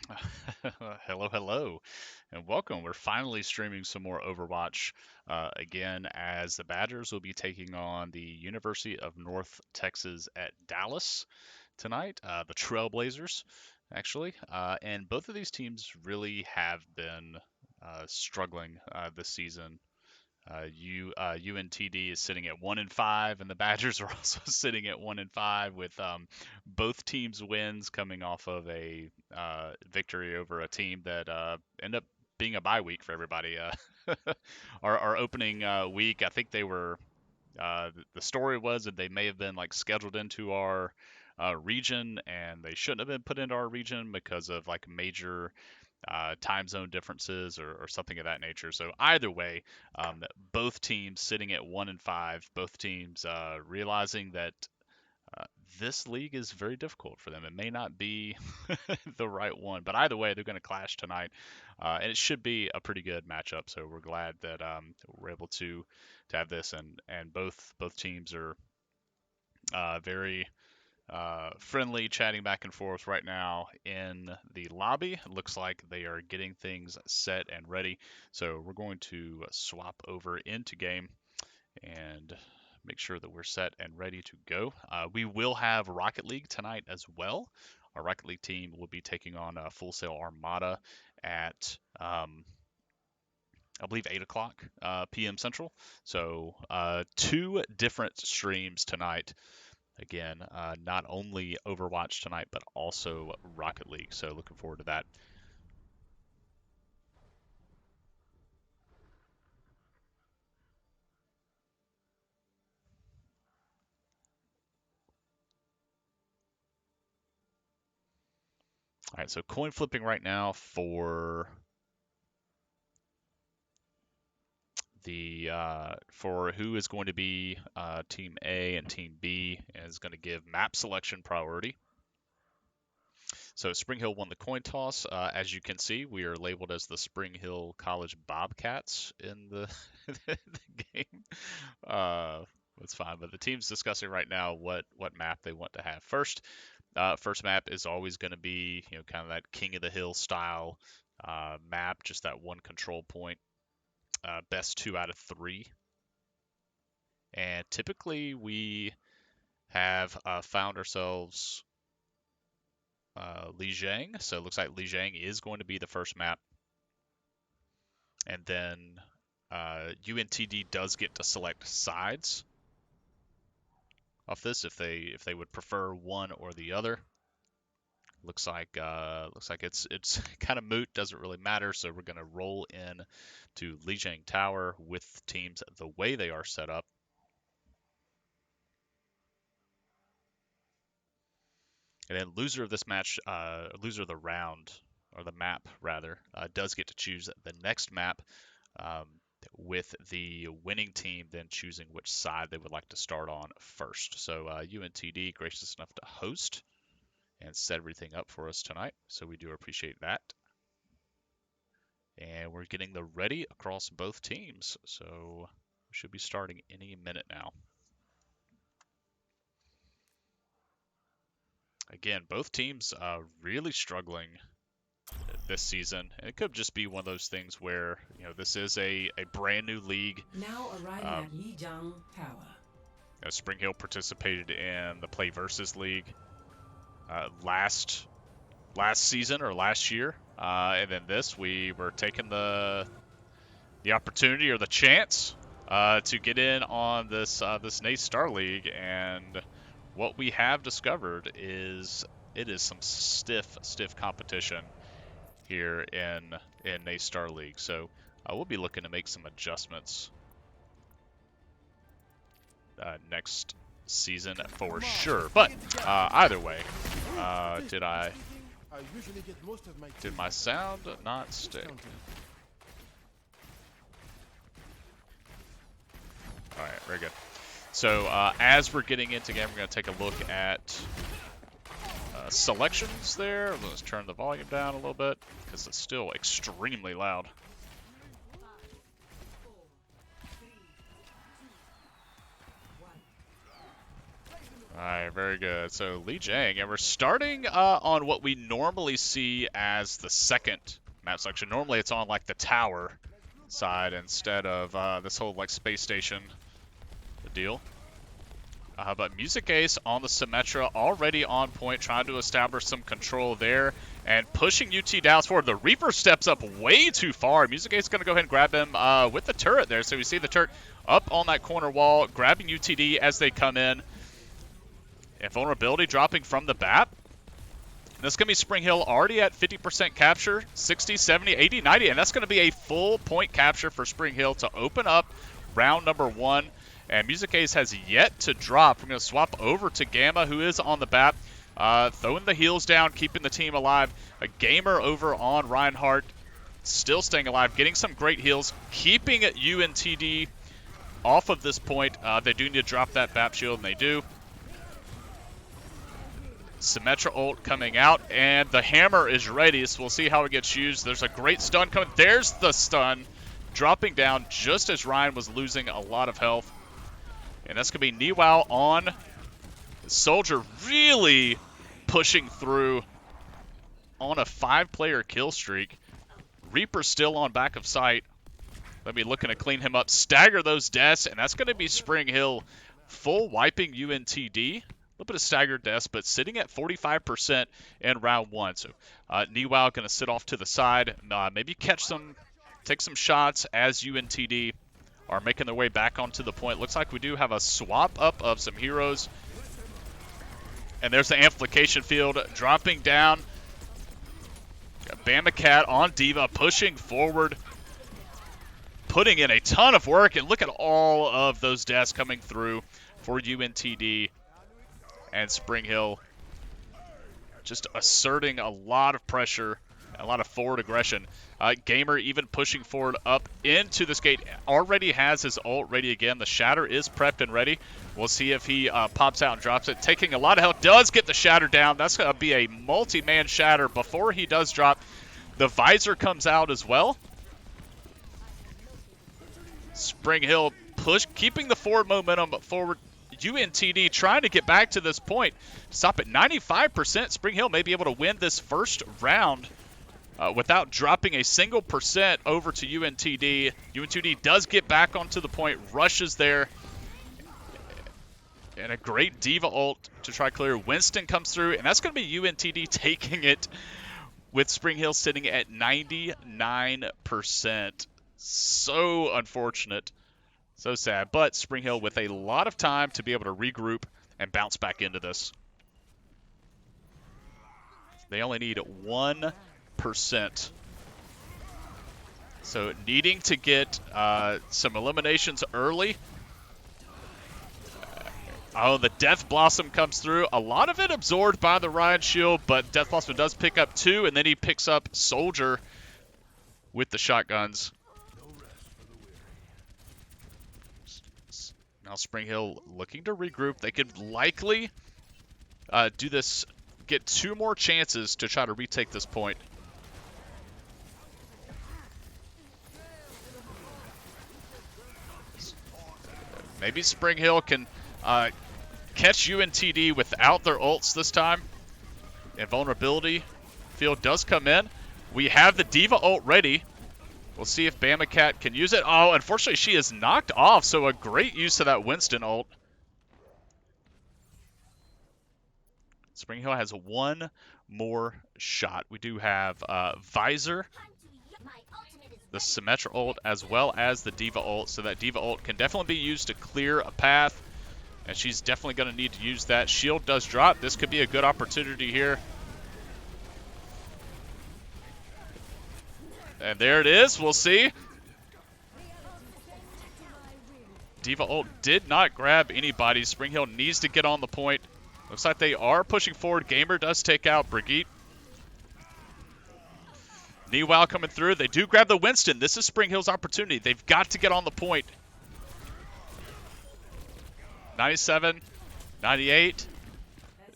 Hello, hello, and welcome. We're finally streaming some more Overwatch again, as the Badgers will be taking on the University of North Texas at Dallas tonight. The Trailblazers, actually, and both of these teams really have been struggling this season. UNTD is sitting at 1-5, and the Badgers are also sitting at 1-5, with both teams' wins coming off of a victory over a team that ended up being a bye week for everybody. Our opening week, I think they were. The story was that they may have been like scheduled into our region, and they shouldn't have been put into our region because of like major time zone differences or something of that nature. So either way, both teams sitting at 1-5, both teams realizing that uh, this league is very difficult for them. It may not be the right one, but either way, they're going to clash tonight, and it should be a pretty good matchup. So we're glad that we're able to have this, and both teams are very friendly, chatting back and forth right now in the lobby. It looks like they are getting things set and ready. So we're going to swap over into game and make sure that we're set and ready to go. We will have Rocket League tonight as well. Our Rocket League team will be taking on Full Sail Armada at I believe 8 o'clock p.m. Central. So two different streams tonight. Again, not only Overwatch tonight, but also Rocket League. So looking forward to that. All right, so coin flipping right now for who is going to be Team A and Team B, and is going to give map selection priority. So Spring Hill won the coin toss. As you can see, we are labeled as the Spring Hill College Bobcats in the, the game. That's fine, but the team's discussing right now what map they want to have first. First map is always going to be, kind of that King of the Hill style map, just that one control point. Best 2 out of 3. And typically we have found ourselves Lijiang. So it looks like Lijiang is going to be the first map. And then UNTD does get to select sides off this if they would prefer one or the other. Looks like it's kind of moot, doesn't really matter. So we're gonna roll in to Lijiang Tower with teams the way they are set up. And then loser of this match, loser of the round, or the map rather, does get to choose the next map, um, with the winning team then choosing which side they would like to start on first. So UNTD gracious enough to host and set everything up for us tonight, so we do appreciate that. And we're getting the ready across both teams, so we should be starting any minute now. Again, both teams really struggling this season. And it could just be one of those things where, this is a brand new league. Now arriving at Lijiang Tower. Spring Hill participated in the Play Versus League last season or last year, and then we were taking the opportunity or the chance to get in on this NACE Star League, and what we have discovered is it is some stiff competition here in NACE Star League. So we'll be looking to make some adjustments next season for sure. But either way, did my sound not stick? All right, very good. So as we're getting into game, we're going to take a look at selections there. Let's turn the volume down a little bit because it's still extremely loud. All right, very good. So Lee Jang, and we're starting on what we normally see as the second map section. Normally it's on like the tower side instead of this whole like space station deal. But Music Ace on the Symmetra already on point, trying to establish some control there and pushing UT Dallas forward. The Reaper steps up way too far. Music Ace is going to go ahead and grab him with the turret there. So we see the turret up on that corner wall, grabbing UTD as they come in. And vulnerability dropping from the BAP. That's going to be Spring Hill already at 50% capture, 60, 70, 80, 90, and that's going to be a full point capture for Spring Hill to open up round number 1. And Music Ace has yet to drop. We're going to swap over to Gamma, who is on the BAP, throwing the heals down, keeping the team alive. A Gamer over on Reinhardt, still staying alive, getting some great heals, keeping UNTD off of this point. They do need to drop that BAP shield, and they do. Symmetra ult coming out, and the hammer is ready, so we'll see how it gets used. There's a great stun coming. There's the stun, dropping down just as Ryan was losing a lot of health. And that's going to be Niwao on. Soldier really pushing through on a 5-player kill streak. Reaper still on back of sight. Let me looking to clean him up, stagger those deaths, and that's going to be Spring Hill full wiping UNTD. A little bit of staggered deaths, but sitting at 45% in round 1. So Niwao going to sit off to the side, maybe take some shots as UNTD are making their way back onto the point. Looks like we do have a swap up of some heroes. And there's the amplification field dropping down. Bama Cat on Diva pushing forward, putting in a ton of work. And look at all of those deaths coming through for UNTD. And Spring Hill just asserting a lot of pressure, a lot of forward aggression. Gamer even pushing forward up into this gate. Already has his ult ready again. The Shatter is prepped and ready. We'll see if he pops out and drops it. Taking a lot of health. Does get the Shatter down. That's going to be a multi-man Shatter before he does drop. The Visor comes out as well. Spring Hill keeping the forward momentum forward. UNTD trying to get back to this point. Stop at 95%. Spring Hill may be able to win this first round without dropping a single percent over to UNTD. UNTD does get back onto the point, rushes there. And a great Diva ult to try clear. Winston comes through, and that's going to be UNTD taking it with Spring Hill sitting at 99%. So unfortunate. So sad, but Spring Hill with a lot of time to be able to regroup and bounce back into this. They only need 1%. So needing to get some eliminations early. Oh, the Death Blossom comes through. A lot of it absorbed by the Riot Shield, but Death Blossom does pick up 2, and then he picks up Soldier with the shotguns. Now Spring Hill looking to regroup. They could likely do this, get 2 more chances to try to retake this point. Maybe Spring Hill can catch UNTD without their ults this time. And vulnerability field does come in. We have the Diva ult ready. We'll see if Bama Cat can use it. Oh, unfortunately, she is knocked off, so a great use of that Winston ult. Spring Hill has 1 more shot. We do have Visor, the Symmetra ult, as well as the Diva ult, so that Diva ult can definitely be used to clear a path, and she's definitely going to need to use that. Shield does drop. This could be a good opportunity here. And there it is. We'll see. Diva ult did not grab anybody. Spring Hill needs to get on the point. Looks like they are pushing forward. Gamer does take out Brigitte. Niwao coming through. They do grab the Winston. This is Spring Hill's opportunity. They've got to get on the point. 97, 98,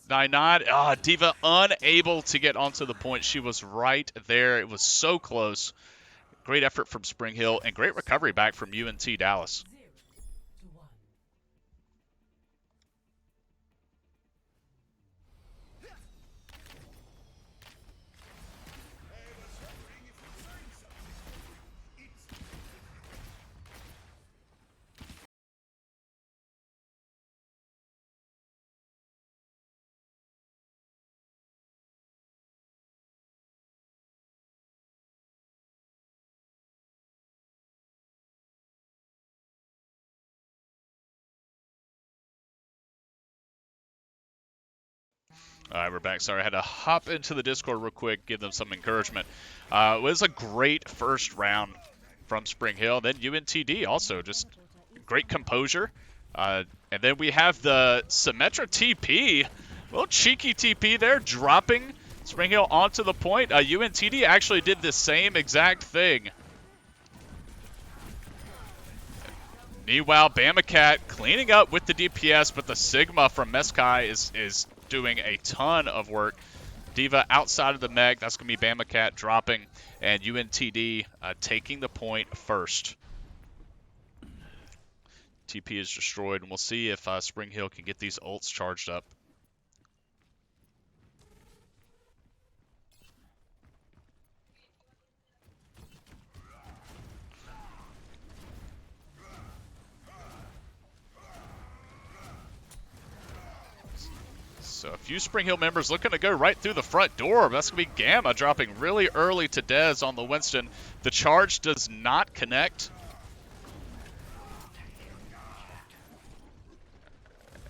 99. Diva unable to get onto the point. She was right there. It was so close. Great effort from Spring Hill and great recovery back from UNT Dallas. All right, we're back. Sorry, I had to hop into the Discord real quick, give them some encouragement. It was a great first round from Spring Hill. Then UNTD also just great composure. And then we have the Symmetra TP. Little cheeky TP there, dropping Spring Hill onto the point. UNTD actually did the same exact thing. Meanwhile, Bamacat cleaning up with the DPS, but the Sigma from Meskai is doing a ton of work. Diva outside of the mech. That's going to be Bamacat dropping, and UNTD taking the point first. TP is destroyed, and we'll see if Spring Hill can get these ults charged up. So a few Spring Hill members looking to go right through the front door. That's going to be Gamma dropping really early to Dez on the Winston. The charge does not connect.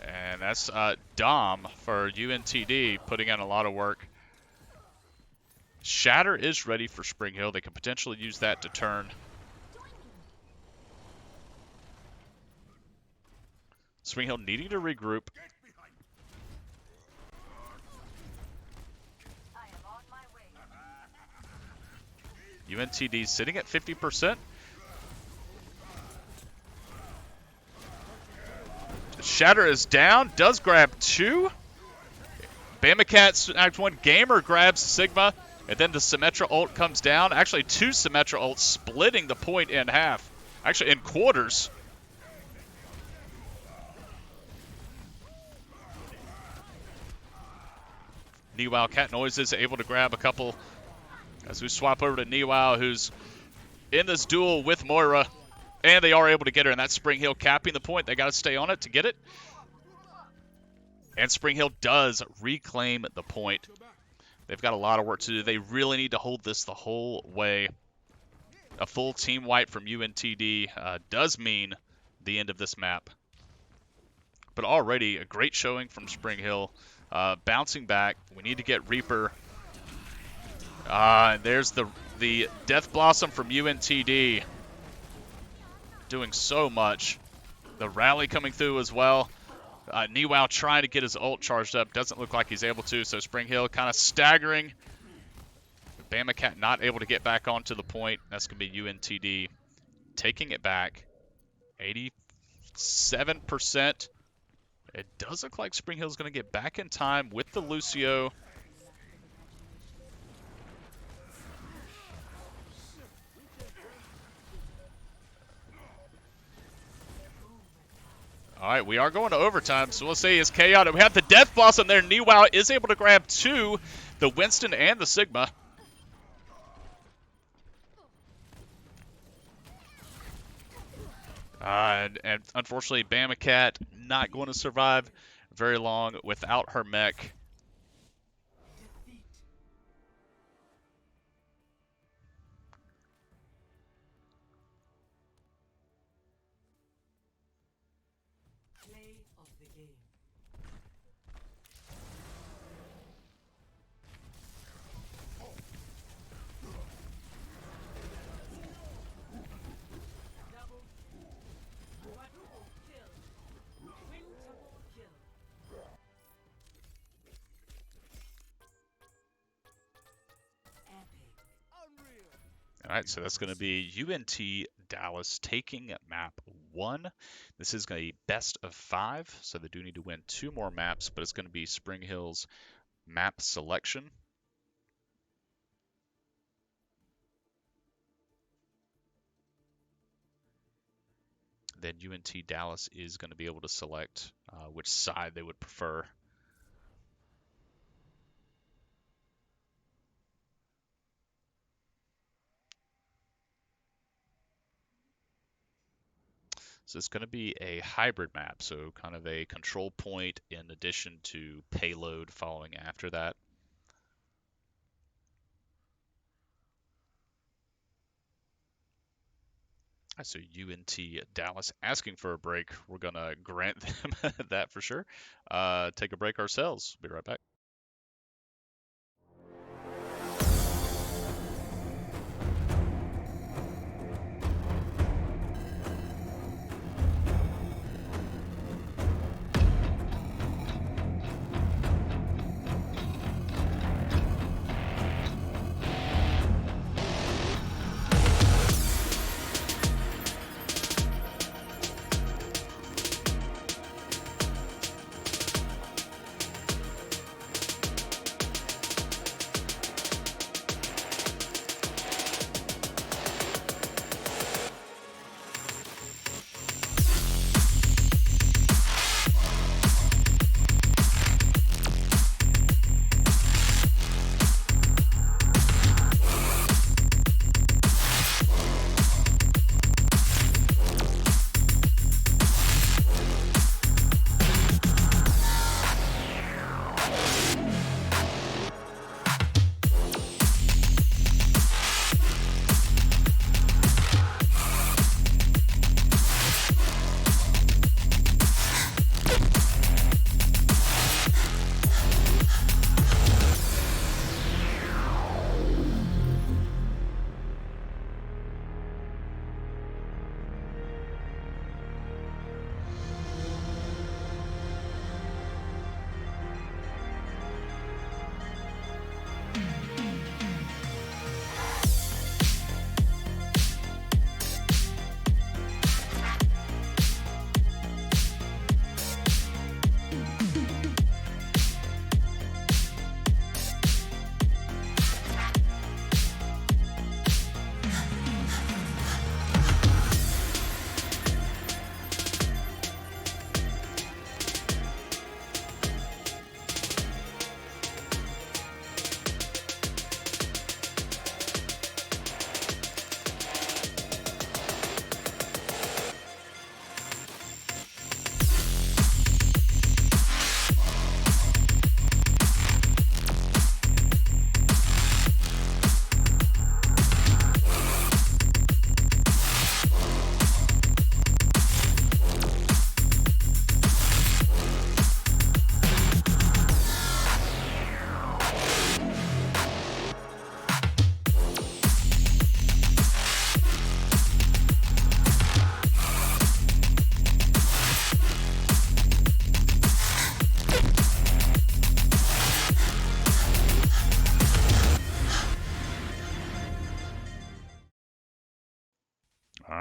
And that's Dom for UNTD putting in a lot of work. Shatter is ready for Spring Hill. They can potentially use that to turn. Spring Hill needing to regroup. UNTD sitting at 50%. Shatter is down, does grab 2. Bamacat Act 1 Gamer grabs Sigma, and then the Symmetra ult comes down. Actually, 2 Symmetra ults splitting the point in half. Actually, in quarters. Niwao Cat Noise is able to grab a couple as we swap over to Niwao, who's in this duel with Moira. And they are able to get her, and that's Spring Hill capping the point. They got to stay on it to get it. And Spring Hill does reclaim the point. They've got a lot of work to do. They really need to hold this the whole way. A full team wipe from UNTD does mean the end of this map. But already a great showing from Spring Hill. Bouncing back. We need to get Reaper. And there's the Death Blossom from UNTD. Doing so much. The rally coming through as well. Niwao trying to get his ult charged up. Doesn't look like he's able to, so Spring Hill kind of staggering. Bamacat not able to get back onto the point. That's going to be UNTD taking it back. 87%. It does look like Spring Hill's going to get back in time with the Lucio. All right, we are going to overtime, so we'll say it's chaotic. We have the Death Blossom there. Niwao is able to grab 2, the Winston and the Sigma. And unfortunately, Bamacat not going to survive very long without her mech. All right, so that's going to be UNT Dallas taking map 1. This is going to be best of 5, so they do need to win 2 more maps, but it's going to be Spring Hill's map selection. Then UNT Dallas is going to be able to select which side they would prefer. So it's going to be a hybrid map, so kind of a control point in addition to payload following after that. So UNT Dallas asking for a break. We're going to grant them that for sure. Take a break ourselves. Be right back.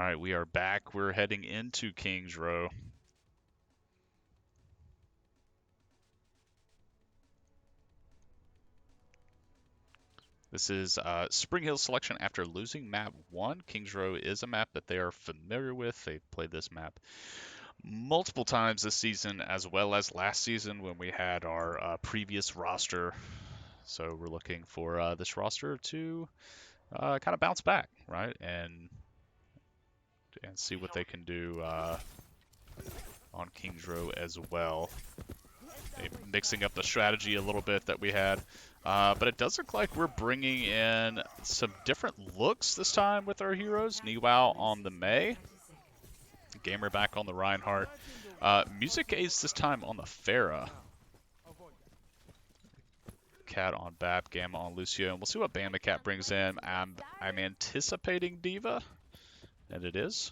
right, we are back. We're heading into King's Row. This is Spring Hill selection after losing map 1. King's Row is a map that they are familiar with. They've played this map multiple times this season, as well as last season when we had our previous roster. So we're looking for this roster to kind of bounce back, right? And see what they can do on King's Row as well. Mixing up the strategy a little bit that we had. But it does look like we're bringing in some different looks this time with our heroes. Niwao on the Mei. Gamer back on the Reinhardt. Music Ace this time on the Pharah. Cat on Bap, Gamma on Lucio. And we'll see what Bama Cat brings in. I'm anticipating D.Va. And it is.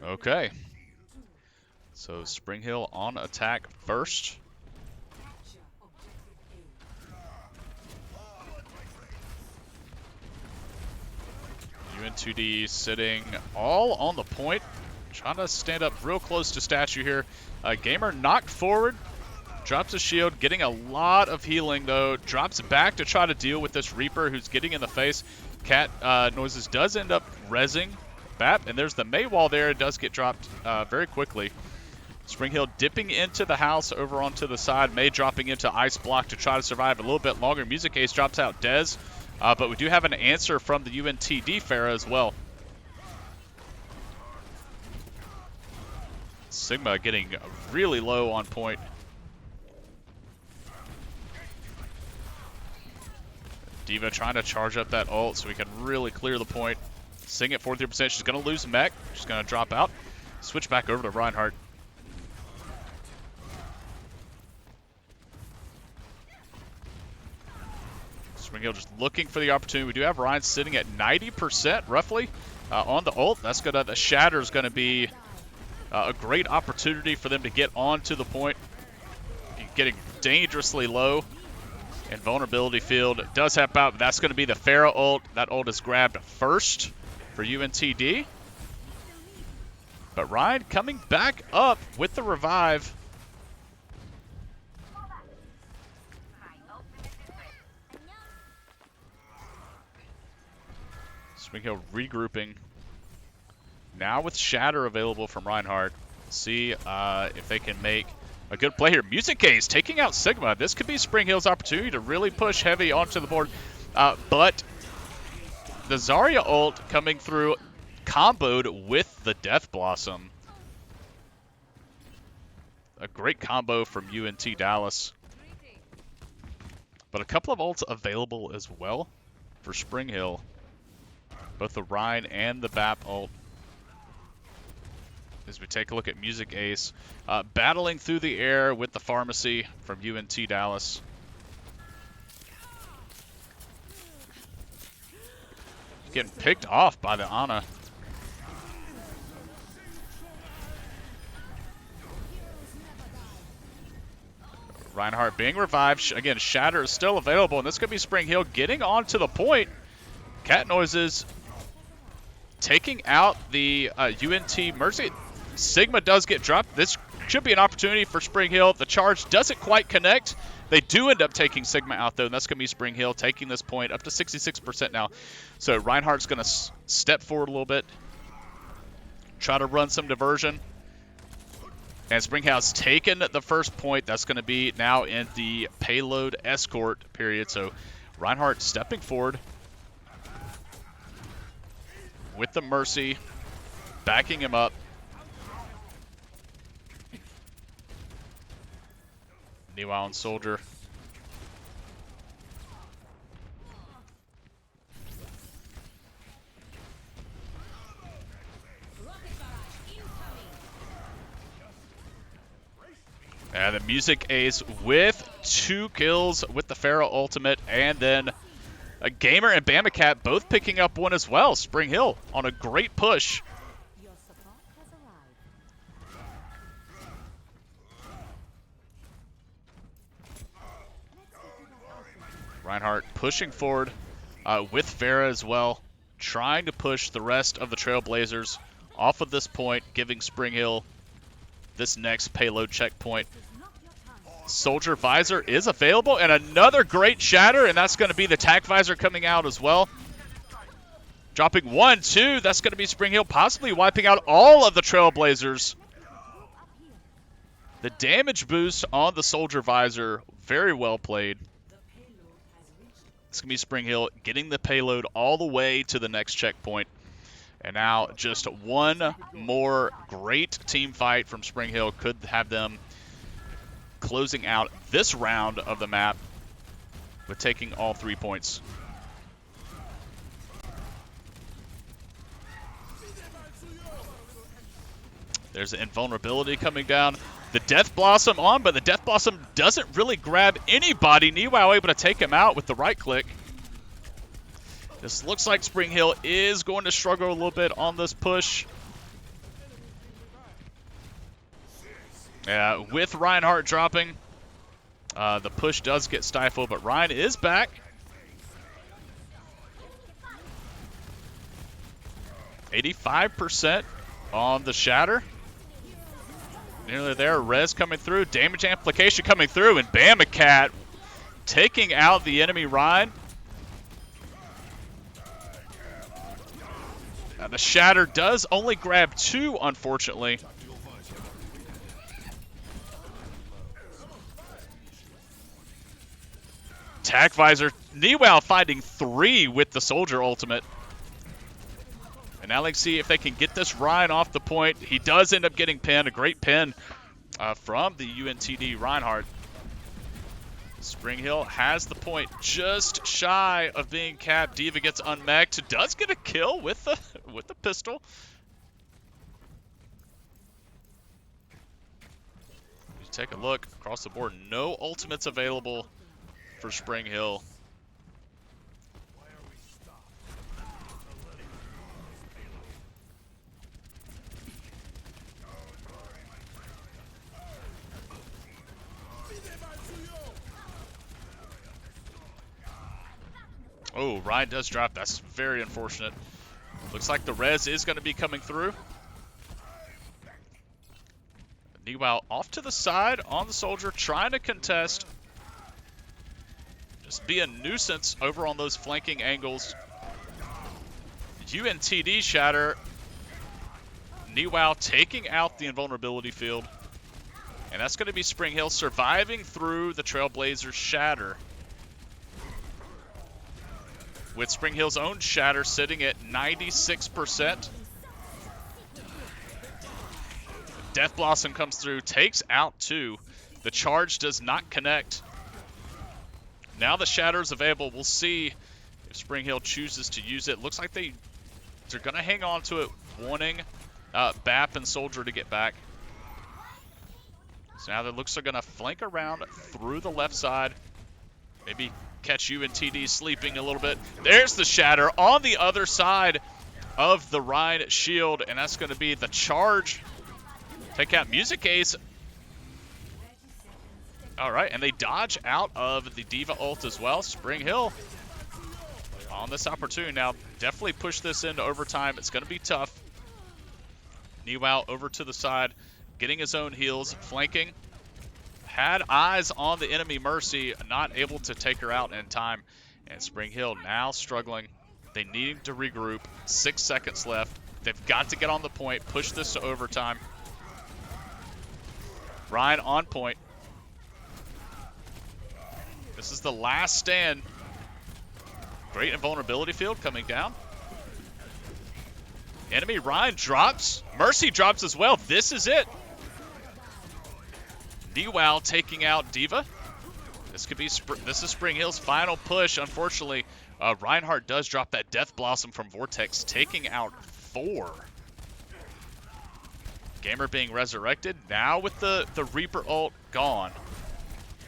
Okay. So Spring Hill on attack first. UNT sitting all on the point. Trying to stand up real close to statue here. Gamer knocked forward. Drops a shield, getting a lot of healing though. Drops back to try to deal with this Reaper who's getting in the face. Cat Noises does end up rezzing Bap, and there's the Mei wall there. It does get dropped very quickly. Spring Hill dipping into the house over onto the side. Mei dropping into Ice Block to try to survive a little bit longer. Music Ace drops out Dez, but we do have an answer from the UNTD Pharah as well. Sigma getting really low on point. D.Va trying to charge up that ult so we can really clear the point. Sing at 43%. She's going to lose mech. She's going to drop out. Switch back over to Reinhardt. Spring Hill just looking for the opportunity. We do have Ryan sitting at 90% roughly on the ult. That's gonna, the shatter is going to be a great opportunity for them to get onto the point. Getting dangerously low. And vulnerability field does help out, but that's going to be the Pharah ult. That ult is grabbed first for UNTD. But Ryan coming back up with the revive. Spring Hill regrouping. Now with Shatter available from Reinhardt. See if they can make a good play here. Music Ace taking out Sigma. This could be Spring Hill's opportunity to really push heavy onto the board. But the Zarya ult coming through comboed with the Death Blossom. A great combo from UNT Dallas. But a couple of ults available as well for Spring Hill. Both the Rhine and the Bap ult. As we take a look at Music Ace, battling through the air with the Pharmacy from UNT Dallas. Getting picked off by the Ana. Reinhardt being revived. Again, Shatter is still available, and this could be Spring Hill getting onto the point. Cat Noises taking out the UNT Mercy. Sigma does get dropped. This should be an opportunity for Spring Hill. The charge doesn't quite connect. They do end up taking Sigma out, though, and that's going to be Spring Hill taking this point up to 66% now. So Reinhardt's going to step forward a little bit, try to run some diversion. And Spring Hill's taken the first point. That's going to be now in the payload escort period. So Reinhardt stepping forward with the Mercy, backing him up. Niwao and Soldier. And the Music Ace with 2 kills with the Pharah ultimate, and then a Gamer and Bamacat both picking up 1 as well. Spring Hill on a great push. Reinhardt pushing forward with Pharah as well, trying to push the rest of the Trailblazers off of this point, giving Spring Hill this next payload checkpoint. Soldier Visor is available, and another great shatter, and that's going to be the TAC Visor coming out as well. Dropping 1, 2, that's going to be Spring Hill possibly wiping out all of the Trailblazers. The damage boost on the Soldier Visor, very well played. It's going to be Spring Hill getting the payload all the way to the next checkpoint. And now just one more great team fight from Spring Hill could have them closing out this round of the map with taking all 3 points. There's an invulnerability coming down. The Death Blossom on, but the Death Blossom doesn't really grab anybody. Niwao able to take him out with the right click. This looks like Spring Hill is going to struggle a little bit on this push. Yeah, with Reinhardt dropping, the push does get stifled, but Ryan is back. %85 on the shatter. Nearly there, res coming through, damage amplification coming through, and Bamacat taking out the enemy Ryan. The shatter does only grab 2, unfortunately. TAC Visor, Niwao finding 3 with the Soldier ultimate. And now let's see if they can get this Ryan off the point. He does end up getting pinned, a great pin from the UNTD Reinhardt. Spring Hill has the point just shy of being capped. D.Va gets unmech'd, does get a kill with the pistol. You take a look across the board, no ultimates available for Spring Hill. Oh, Ryan does drop. That's very unfortunate. Looks like the res is going to be coming through. Niwao off to the side on the Soldier, trying to contest. Just be a nuisance over on those flanking angles. UNTD shatter. Niwao taking out the invulnerability field. And that's going to be Spring Hill surviving through the Trailblazers shatter. With Spring Hill's own shatter sitting at 96%. Death Blossom comes through, takes out 2. The charge does not connect. Now the shatter is available. We'll see if Spring Hill chooses to use it. Looks like they're going to hang on to it, wanting BAP and Soldier to get back. So now it looks like they're going to flank around through the left side. Maybe catch UNTD sleeping a little bit. There's the shatter on the other side of the Rhine shield, and that's going to be the charge. Take out Music Ace. All right, and they dodge out of the D.Va ult as well. Spring Hill on this opportunity now. Definitely push this into overtime. It's going to be tough. Niwao over to the side, getting his own heals, flanking. Had eyes on the enemy Mercy, not able to take her out in time. And Spring Hill now struggling. They need to regroup. 6 seconds left. They've got to get on the point, push this to overtime. Ryan on point. This is the last stand. Great invulnerability field coming down. Enemy Ryan drops. Mercy drops as well. This is it. Niwao taking out D.Va. This is Spring Hill's final push. Unfortunately, Reinhardt does drop that Death Blossom from Vortex, taking out 4. Gamer being resurrected. Now with the Reaper ult gone.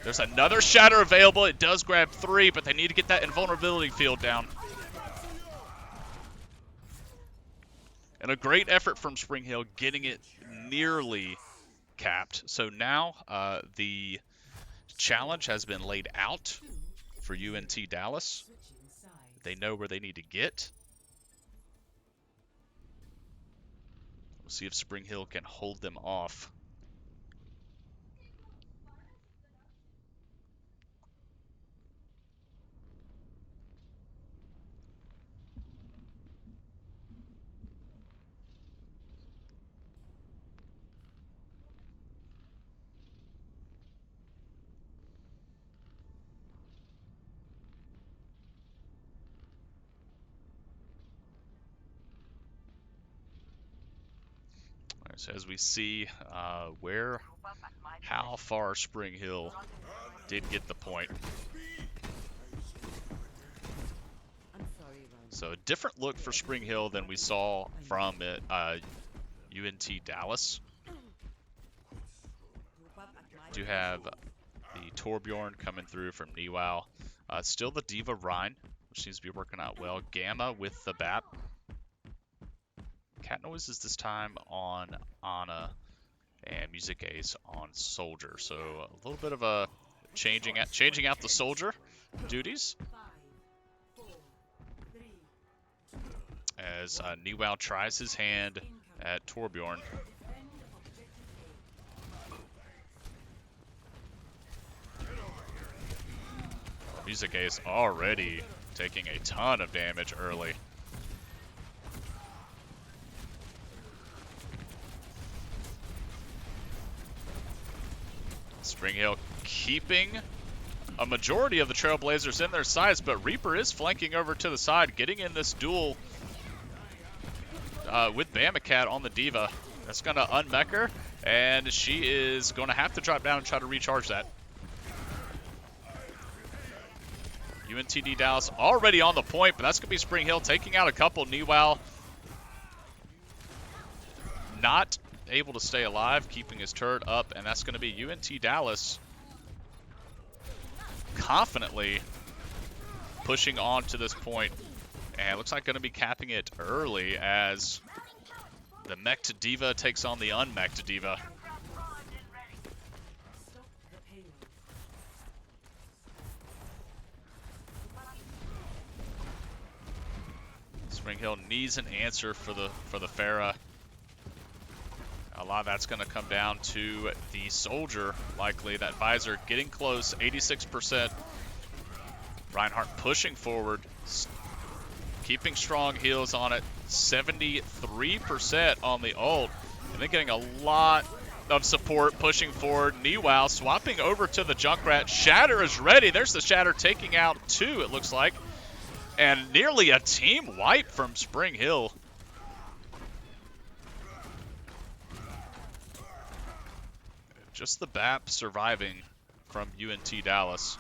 There's another shatter available. It does grab 3, but they need to get that invulnerability field down. And a great effort from Spring Hill getting it nearly capped. So now the challenge has been laid out for UNT Dallas. They know where they need to get. We'll see if Spring Hill can hold them off. So as we see how far Spring Hill did get the point. So a different look for Spring Hill than we saw from UNT Dallas. Do have the Torbjorn coming through from Niwao. Still the Diva Rhine, which seems to be working out well. Gamma with the BAP. Cat Noises this time on Ana, and Music Ace on Soldier. So a little bit of a changing out the Soldier duties. As Niwao tries his hand at Torbjorn. Music Ace already taking a ton of damage early. Spring Hill keeping a majority of the Trailblazers in their sights, but Reaper is flanking over to the side, getting in this duel with Bamacat on the Diva. That's going to unmech her, and she is going to have to drop down and try to recharge that. UNTD Dallas already on the point, but that's going to be Spring Hill taking out a couple. Niwao not able to stay alive, keeping his turret up, and that's going to be UNT Dallas confidently pushing on to this point. And it looks like going to be capping it early as the mech'd Diva takes on the unmech'd Diva. Spring Hill needs an answer for the Pharah. A lot of that's going to come down to the Soldier, likely. That Visor getting close, 86%. Reinhardt pushing forward, keeping strong heals on it, 73% on the ult. And then getting a lot of support pushing forward. Niwao swapping over to the Junkrat. Shatter is ready. There's the Shatter taking out 2, it looks like. And nearly a team wipe from Spring Hill. Just the BAP surviving from UNT Dallas.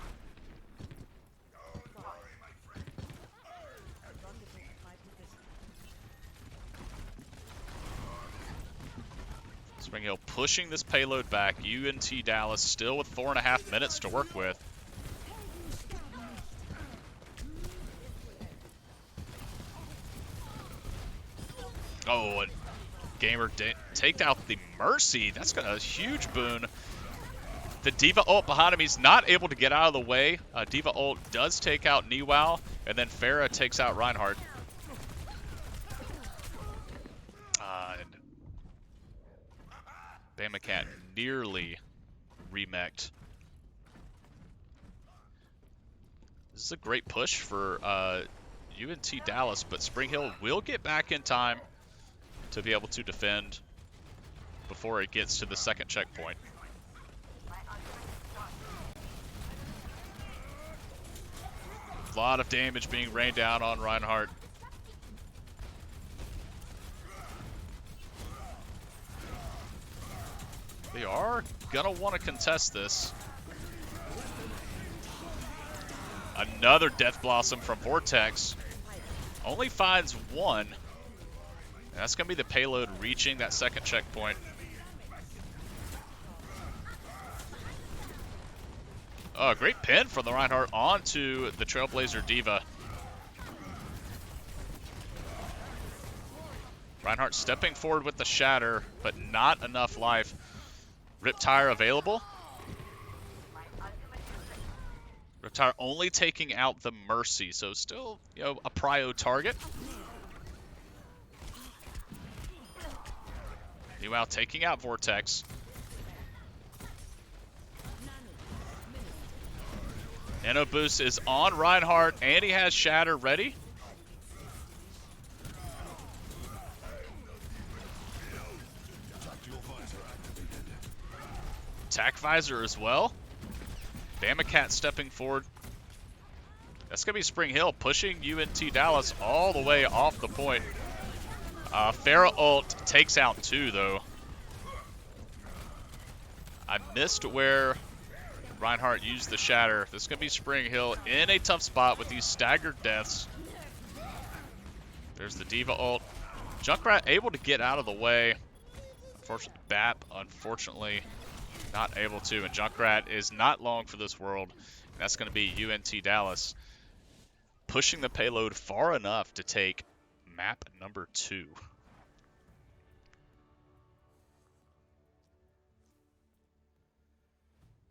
Spring Hill pushing this payload back. UNT Dallas still with 4.5 minutes to work with. Oh, and Gamer take out the Mercy. That's got a huge boon. The Diva ult behind him, he's not able to get out of the way. Diva ult does take out Niwao, and then Pharah takes out Reinhardt. And Bamacat nearly remech'd. This is a great push for UNT Dallas, but Spring Hill will get back in time to be able to defend before it gets to the second checkpoint. A lot of damage being rained down on Reinhardt. They are gonna want to contest this. Another Death Blossom from Vortex. Only finds 1. And that's going to be the payload reaching that second checkpoint. Oh, great pin from the Reinhardt onto the Trailblazer Diva. Reinhardt stepping forward with the Shatter, but not enough life. Riptire available. Retire only taking out the Mercy, so still, a prio target. Meanwhile, taking out Vortex. Nano Boost is on Reinhardt, and he has Shatter ready. Attack Visor as well. Bamacat stepping forward. That's going to be Spring Hill pushing UNT Dallas all the way off the point. Pharah ult takes out 2, though. I missed where Reinhardt used the Shatter. This is going to be Spring Hill in a tough spot with these staggered deaths. There's the D.Va ult. Junkrat able to get out of the way. Unfortunately, BAP, unfortunately, not able to. And Junkrat is not long for this world. And that's going to be UNT Dallas pushing the payload far enough to take map number 2.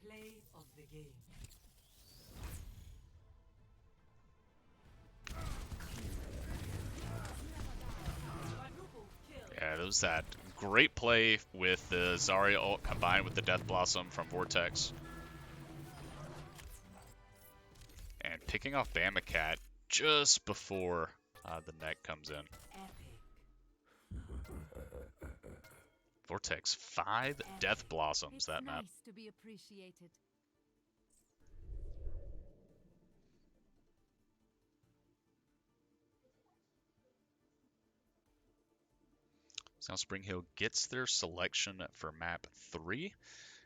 Play of the game. Yeah, it was that great play with the Zarya ult combined with the Death Blossom from Vortex. And picking off Bamacat just before the net comes in. Vortex, 5 Death Blossoms that map. Nice to be appreciated. So now Spring Hill gets their selection for map 3.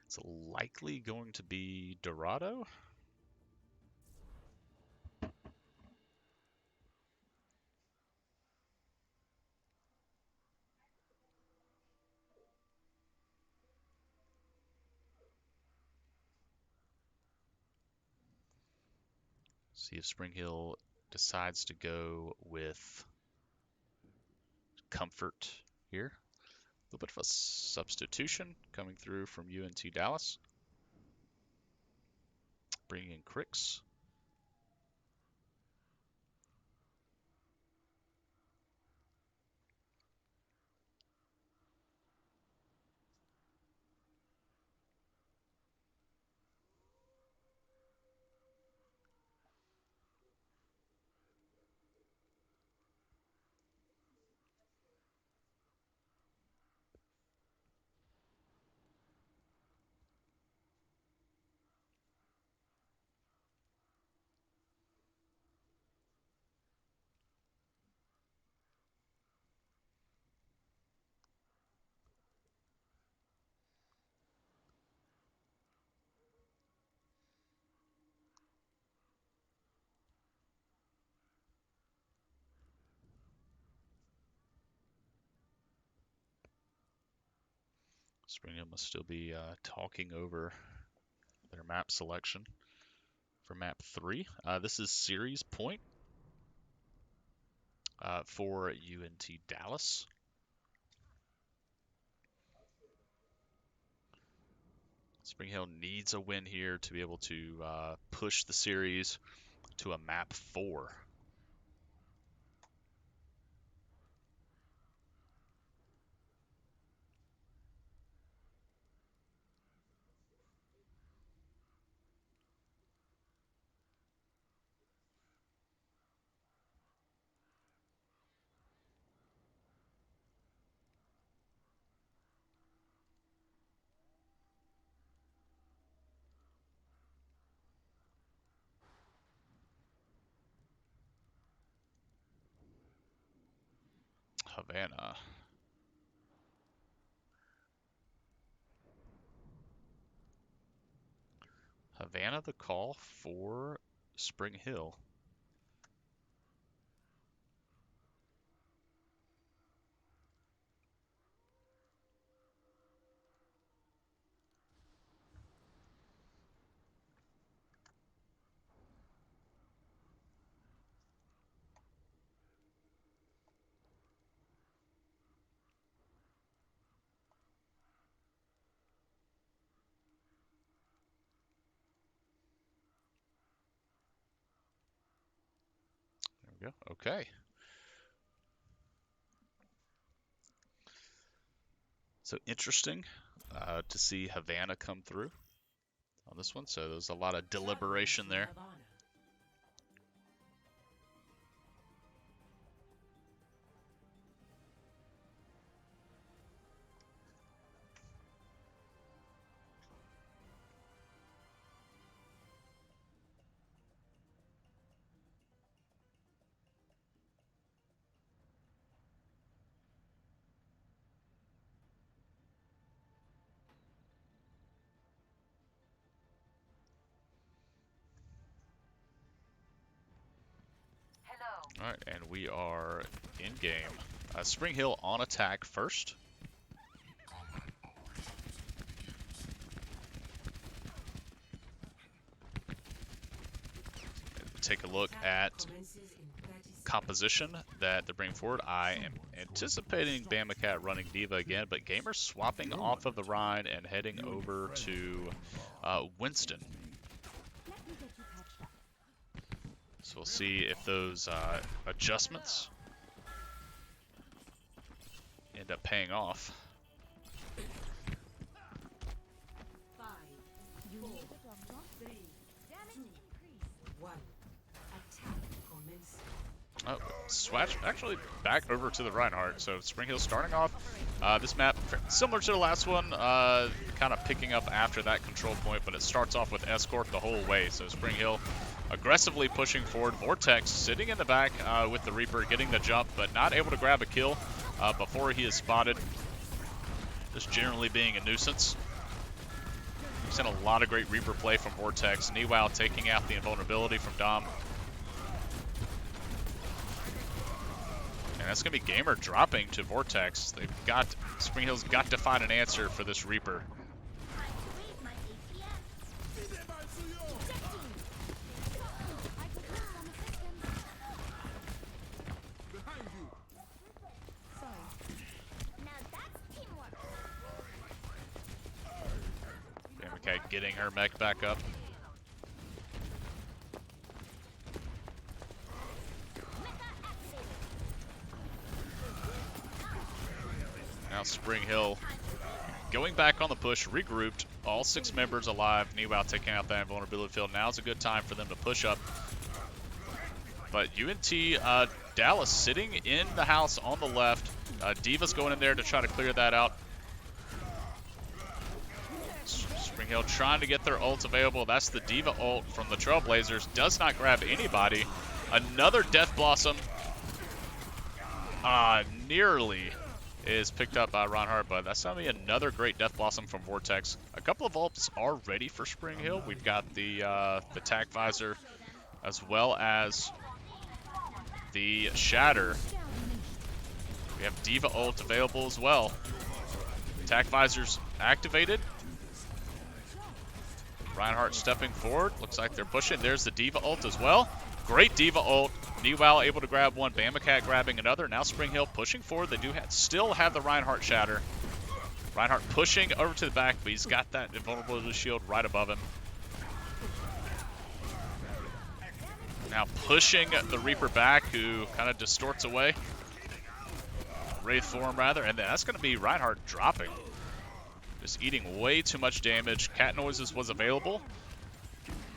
It's likely going to be Dorado. See if Spring Hill decides to go with Comfort here. A little bit of a substitution coming through from UNT Dallas. Bringing in Crix. Spring Hill must still be talking over their map selection for map 3. This is series point for UNT Dallas. Spring Hill needs a win here to be able to push the series to a map 4. Havana. Havana the call for Spring Hill. go. Okay. So interesting to see Havana come through on this one. So there's a lot of deliberation there. All right, and we are in game. Spring Hill on attack first. Take a look at composition that they're bringing forward. I am anticipating Bamacat running Diva again, but Gamer swapping off of the Rhine and heading over to Winston. So we'll see if those adjustments end up paying off. Oh, swatch actually back over to the Reinhardt. So Spring Hill starting off this map similar to the last one, kind of picking up after that control point, but it starts off with escort the whole way. So Spring Hill aggressively pushing forward. Vortex sitting in the back with the Reaper, getting the jump, but not able to grab a kill before he is spotted. Just generally being a nuisance. We've seen a lot of great Reaper play from Vortex. Niwao taking out the invulnerability from Dom. And that's going to be Gamer dropping to Vortex. Spring Hill's got to find an answer for this Reaper. Okay, getting her mech back up. Now Spring Hill going back on the push, regrouped, all 6 members alive. Niwao taking out that invulnerability field. Now's a good time for them to push up. But UNT Dallas sitting in the house on the left. Diva's going in there to try to clear that out. Spring Hill trying to get their ults available. That's the Diva ult from the Trailblazers. Does not grab anybody. Another Death Blossom. Nearly is picked up by Reinhardt, but that's going to be another great Death Blossom from Vortex. A couple of ults are ready for Spring Hill. We've got the Tac Visor as well as the Shatter. We have Diva ult available as well. Tac Visor's activated. Reinhardt stepping forward. Looks like they're pushing. There's the Diva ult as well. Great Diva ult. Niwao able to grab one. Bamacat grabbing another. Now Spring Hill pushing forward. They do still have the Reinhardt Shatter. Reinhardt pushing over to the back, but he's got that invulnerability shield right above him. Now pushing the Reaper back, who kind of distorts away. Wraith form, rather. And that's going to be Reinhardt dropping. Just eating way too much damage. Cat Noises was available.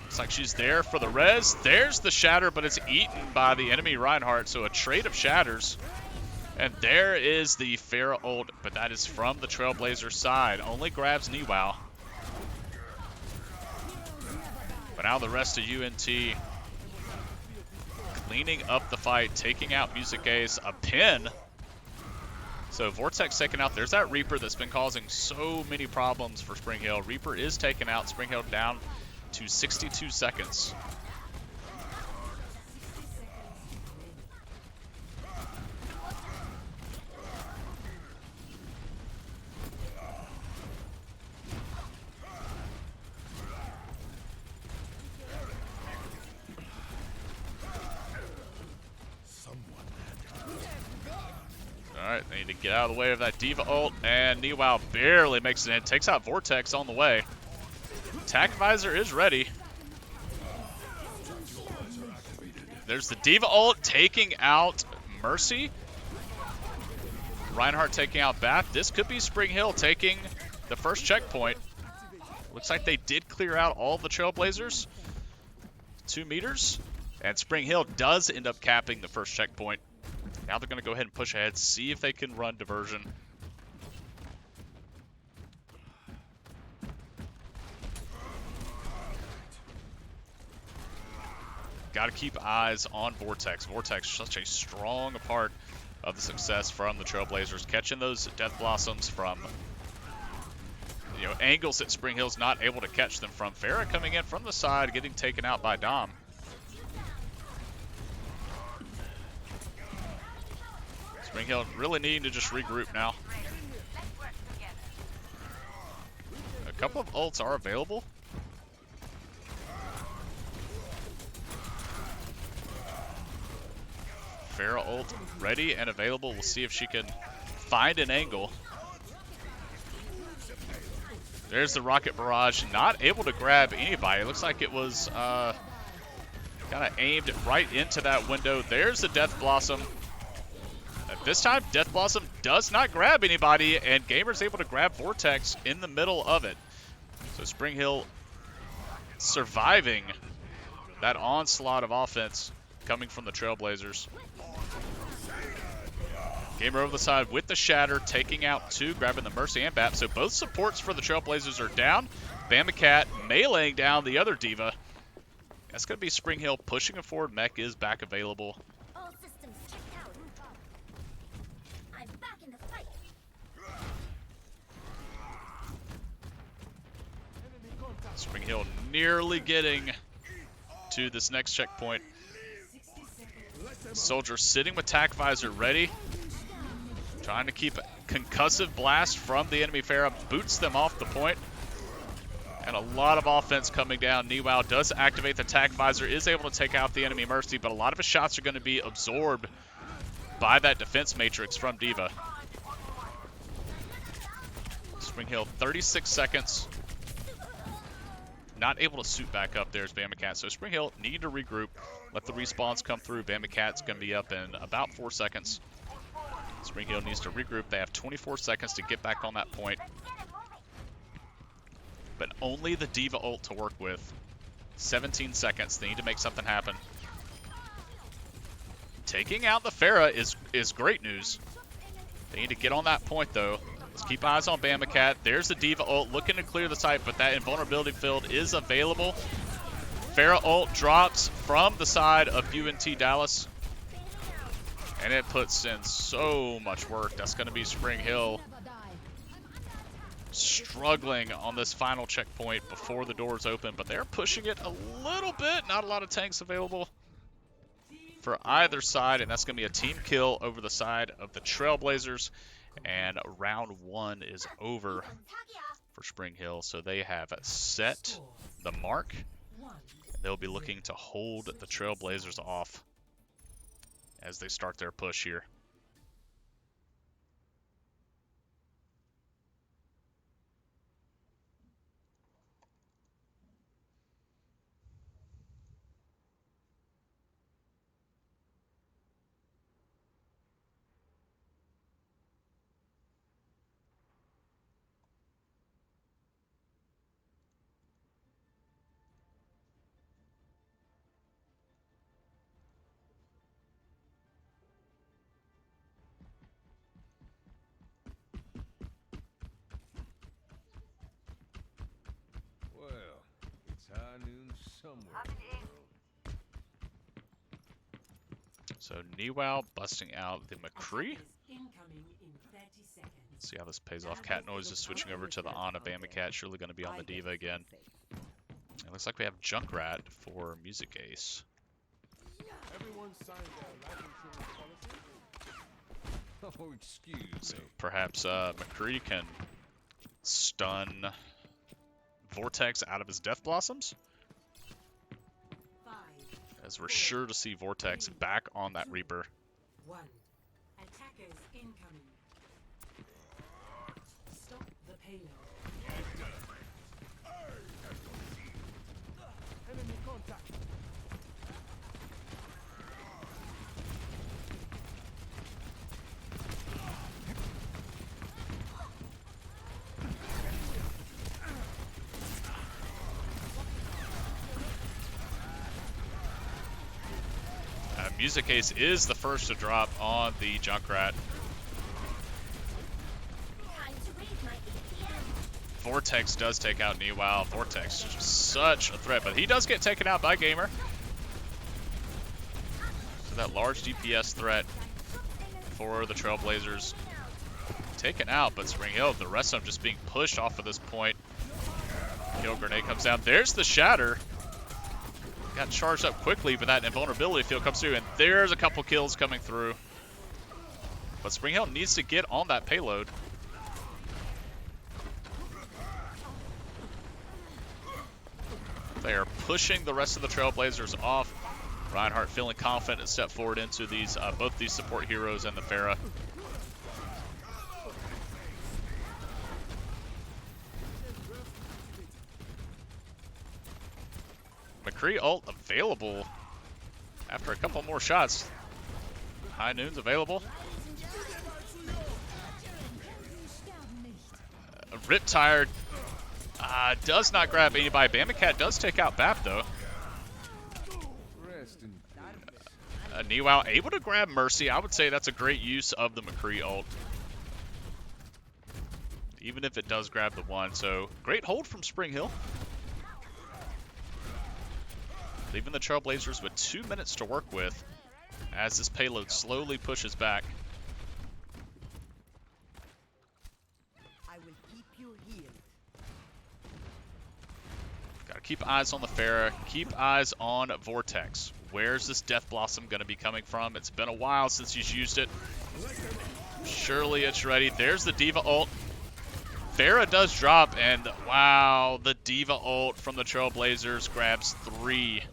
Looks like she's there for the res. There's the Shatter, but it's eaten by the enemy Reinhardt, so a trade of Shatters. And there is the Pharah ult, but that is from the Trailblazer side. Only grabs Niwao. But now the rest of UNT cleaning up the fight, taking out Music Ace, a pin. So Vortex taken out. There's that Reaper that's been causing so many problems for Spring Hill. Reaper is taken out. Spring Hill down to 62 seconds. Alright, they need to get out of the way of that Diva ult, and Niwao barely makes it in. Takes out Vortex on the way. Tac Visor is ready. There's the Diva ult taking out Mercy. Reinhardt taking out Bath. This could be Spring Hill taking the first checkpoint. Looks like they did clear out all the Trailblazers. 2 meters. And Spring Hill does end up capping the first checkpoint. Now they're going to go ahead and push ahead, see if they can run diversion. Got to keep eyes on Vortex. Vortex, such a strong part of the success from the Trailblazers, catching those Death Blossoms from angles that Spring Hill's not able to catch them from. Farah coming in from the side, getting taken out by Dom. Spring Hill really needing to just regroup now. A couple of ults are available. Farah ult ready and available. We'll see if she can find an angle. There's the rocket barrage, not able to grab anybody. It looks like it was kind of aimed right into that window. There's the Death Blossom. This time, Death Blossom does not grab anybody, and Gamer's able to grab Vortex in the middle of it. So Spring Hill surviving that onslaught of offense coming from the Trailblazers. Gamer over the side with the Shatter, taking out 2, grabbing the Mercy and Bap. So both supports for the Trailblazers are down. Bamacat meleeing down the other Diva. That's going to be Spring Hill pushing it forward. Mech is back available. All systems checked out. I'm back in the fight. Spring Hill nearly getting to this next checkpoint. Soldier sitting with Tac Visor ready. Trying to keep a concussive blast from the enemy Farah. Boots them off the point. And a lot of offense coming down. Niwao does activate the Tac Visor. Is able to take out the enemy Mercy. But a lot of his shots are going to be absorbed by that defense matrix from Diva. Spring Hill 36 seconds. Not able to suit back up. There's Bamacat. So Spring Hill need to regroup. Let the respawns come through. Bamacat's going to be up in about 4 seconds. Spring Hill needs to regroup. They have 24 seconds to get back on that point. But only the Diva ult to work with. 17 seconds. They need to make something happen. Taking out the Farah is great news. They need to get on that point, though. Let's keep eyes on Bamacat. There's the Diva ult looking to clear the site, but that invulnerability field is available. Farah ult drops from the side of UNT Dallas. And it puts in so much work. That's going to be Spring Hill struggling on this final checkpoint before the doors open, but they're pushing it a little bit. Not a lot of tanks available for either side, and that's going to be a team kill over the side of the Trailblazers. And round 1 is over for Spring Hill, so they have set the mark. They'll be looking to hold the Trailblazers off as they start their push here. So Niwao busting out the McCree. Let's see how this pays off. Cat Noise is switching over to the Ana. Bamacat surely going to be on the Diva again. It looks like we have Junkrat for Music Ace. Oh, excuse So me. perhaps McCree can stun Vortex out of his Death Blossoms, as we're sure to see Vortex back on that Reaper. 1. Attackers incoming. Stop the payload. Enemy contact. Music Case is the first to drop on the Junkrat. Time to raise my APM. Vortex does take out Wow. Vortex is just such a threat, but he does get taken out by Gamer. So that large DPS threat for the Trailblazers taken out, but Spring Hill, the rest of them just being pushed off of this point. Kill grenade comes down. There's the Shatter. Got charged up quickly, but that invulnerability field comes through, and there's a couple kills coming through. But Spring Hill needs to get on that payload. They are pushing the rest of the Trailblazers off. Reinhardt feeling confident to step forward into these both these support heroes and the Pharah. McCree ult available after a couple more shots. High Noon's available. Riptire does not grab anybody. Bamacat does take out Bap though. Rest in Niwao able to grab Mercy. I would say that's a great use of the McCree ult. Even if it does grab the one. So great hold from Spring Hill. Leaving the Trailblazers with 2 minutes to work with as this payload slowly pushes back. I will keep you healed. Gotta keep eyes on the Pharah, keep eyes on Vortex. Where's this Death Blossom gonna be coming from? It's been a while since he's used it. Surely it's ready. There's the Diva ult. Pharah does drop, and wow, the Diva ult from the Trailblazers grabs 3.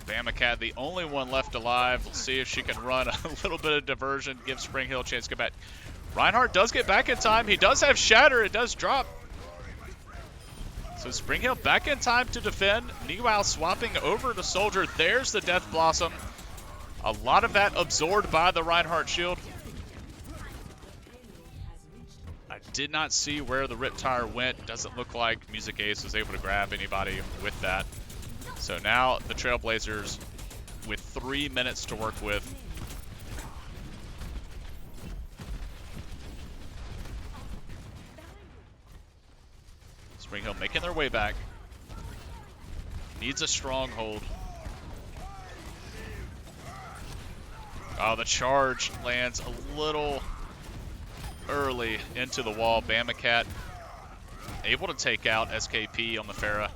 Bamacat, the only one left alive. We'll see if she can run a little bit of diversion, give Spring Hill a chance to get back. Reinhardt does get back in time. He does have Shatter. It does drop. So Spring Hill back in time to defend. Niwao swapping over to Soldier. There's the Death Blossom. A lot of that absorbed by the Reinhardt shield. I did not see where the Riptire went. Doesn't look like Music Ace was able to grab anybody with that. So now the Trailblazers with 3 minutes to work with. Spring Hill making their way back. Needs a stronghold. Oh, the charge lands a little early into the wall. Bamacat able to take out SKP on the Pharah.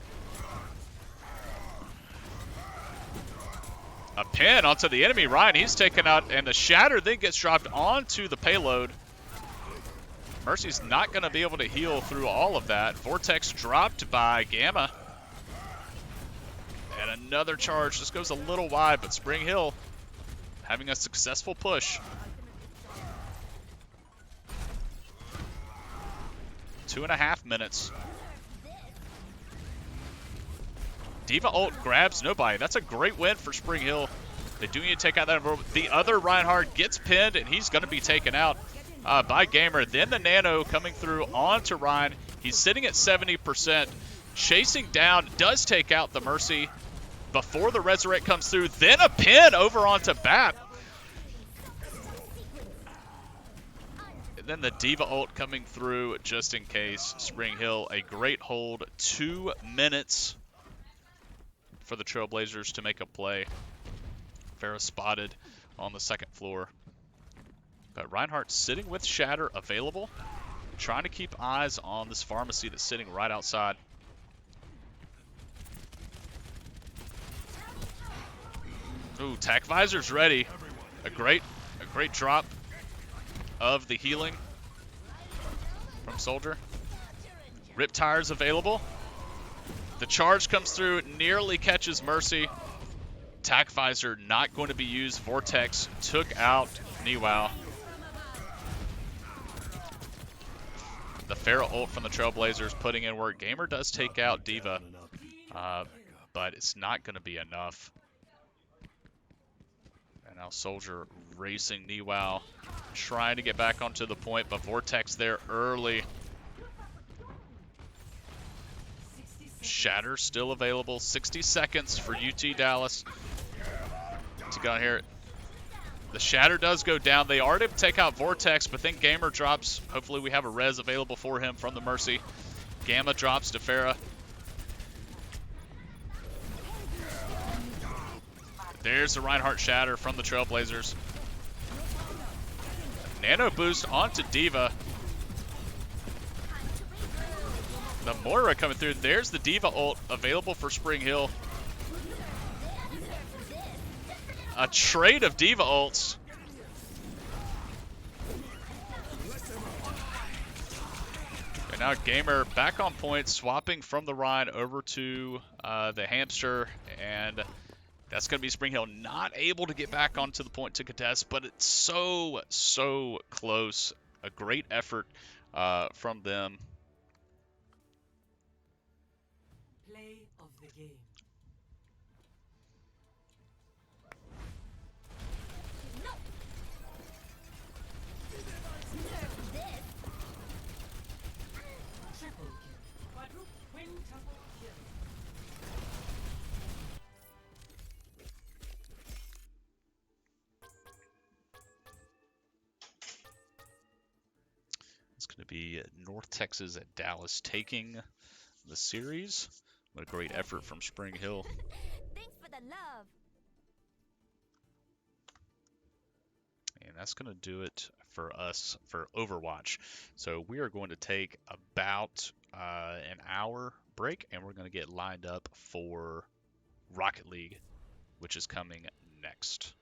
A pin onto the enemy. Ryan, he's taken out, and the Shatter then gets dropped onto the payload. Mercy's not going to be able to heal through all of that. Vortex dropped by Gamma. And another charge. This goes a little wide, but Spring Hill having a successful push. 2.5 minutes. Diva ult grabs nobody. That's a great win for Spring Hill. They do need to take out that. The other Reinhardt gets pinned, and he's going to be taken out by Gamer. Then the Nano coming through onto Ryan. He's sitting at 70%. Chasing down, does take out the Mercy before the Resurrect comes through. Then a pin over onto Bap. And then the Diva ult coming through just in case. Spring Hill, a great hold. 2 minutes for the Trailblazers to make a play. Pharah spotted on the second floor. But Reinhardt sitting with Shatter available, trying to keep eyes on this pharmacy that's sitting right outside. Ooh, Tac Visor's ready. A great drop of the healing from Soldier. Riptire's available. The charge comes through, nearly catches Mercy. Tac Visor not going to be used. Vortex took out Niwao. The Pharah ult from the Trailblazers putting in work. Gamer does take out Diva, but it's not going to be enough. And now Soldier racing Niwao, trying to get back onto the point, but Vortex there early. Shatter still available. 60 seconds for UT Dallas to go here. The Shatter does go down. They are able to take out Vortex, but then Gamer drops. Hopefully we have a res available for him from the Mercy. Gamma drops to Farah. There's the Reinhardt Shatter from the Trailblazers. Nano boost onto D.Va. The Moira coming through. There's the D.Va ult available for Spring Hill. A trade of D.Va ults. And now Gamer back on point, swapping from the Rhine over to the Hamster, and that's going to be Spring Hill not able to get back onto the point to contest, but it's so, so close. A great effort from them. Play of the game. No. Nerf this. Triple kill. Quadruple, quintuple kill. It's going to be North Texas at Dallas taking the series. What a great effort from Spring Hill. Thanks for the love. And that's going to do it for us for Overwatch. So we are going to take about an hour break, and we're going to get lined up for Rocket League, which is coming next.